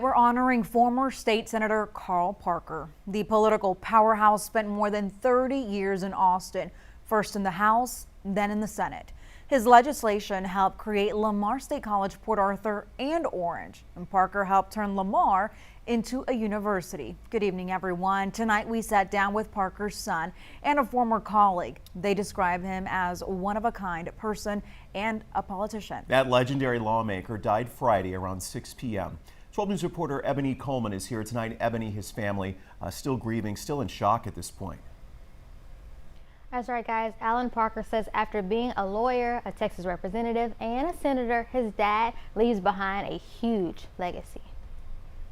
We're honoring former state Senator Carl Parker. The political powerhouse spent more than 30 years in Austin, first in the House, then in the Senate. His legislation helped create Lamar State College, Port Arthur, and Orange. And Parker helped turn Lamar into a university. Good evening, everyone. Tonight we sat down with Parker's son and a former colleague. They describe him as one of a kind person and a politician. That legendary lawmaker died Friday around 6 p.m. 12 News reporter Ebony Coleman is here tonight. Ebony, his family, still grieving, still in shock at this point. That's right, guys. Alan Parker says after being a lawyer, a Texas representative, and a senator, his dad leaves behind a huge legacy.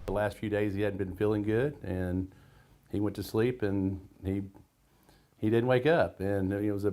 The last few days he hadn't been feeling good, and he went to sleep, and he didn't wake up, and it was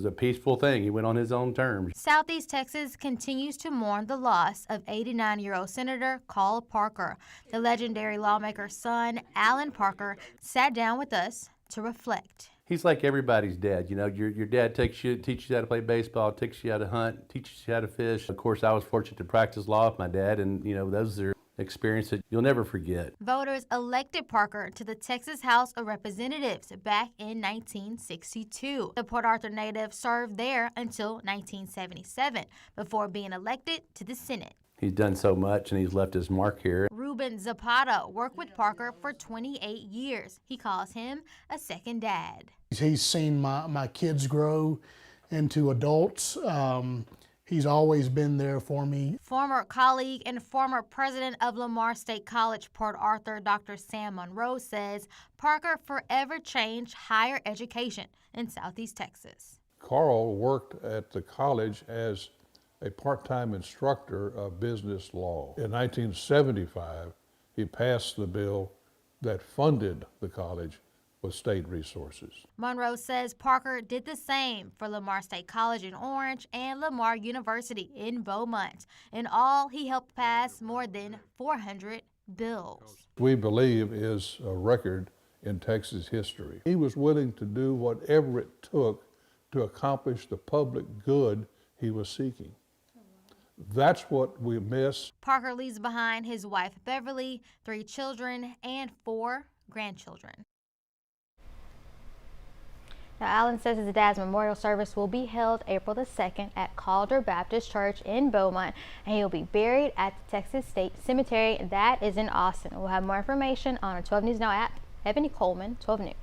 a peaceful thing. He went on his own terms. Southeast Texas continues to mourn the loss of 89-year-old Senator Carl Parker. The legendary lawmaker's son, Alan Parker, sat down with us to reflect. He's like everybody's dad. You know, your dad teaches you how to play baseball, teaches you how to hunt, teaches you how to fish. Of course, I was fortunate to practice law with my dad, and those are experiences that you'll never forget. Voters elected Parker to the Texas House of Representatives back in 1962. The Port Arthur native served there until 1977 before being elected to the Senate. He's done so much, and he's left his mark here. Ruben Zapata worked with Parker for 28 years. He calls him a second dad. He's seen my kids grow into adults. He's always been there for me. Former colleague and former president of Lamar State College, Port Arthur, Dr. Sam Monroe says Parker forever changed higher education in Southeast Texas. Carl worked at the college as a part-time instructor of business law. In 1975, he passed the bill that funded the college with state resources. Monroe says Parker did the same for Lamar State College in Orange and Lamar University in Beaumont. In all, he helped pass more than 400 bills. We believe is a record in Texas history. He was willing to do whatever it took to accomplish the public good he was seeking. That's what we miss. Parker leaves behind his wife Beverly, 3 children, and 4 grandchildren. Now, Alan says his dad's memorial service will be held April the 2nd at Calder Baptist Church in Beaumont, and he'll be buried at the Texas State Cemetery that is in Austin. We'll have more information on our 12 News Now app. Ebony Coleman, 12 News.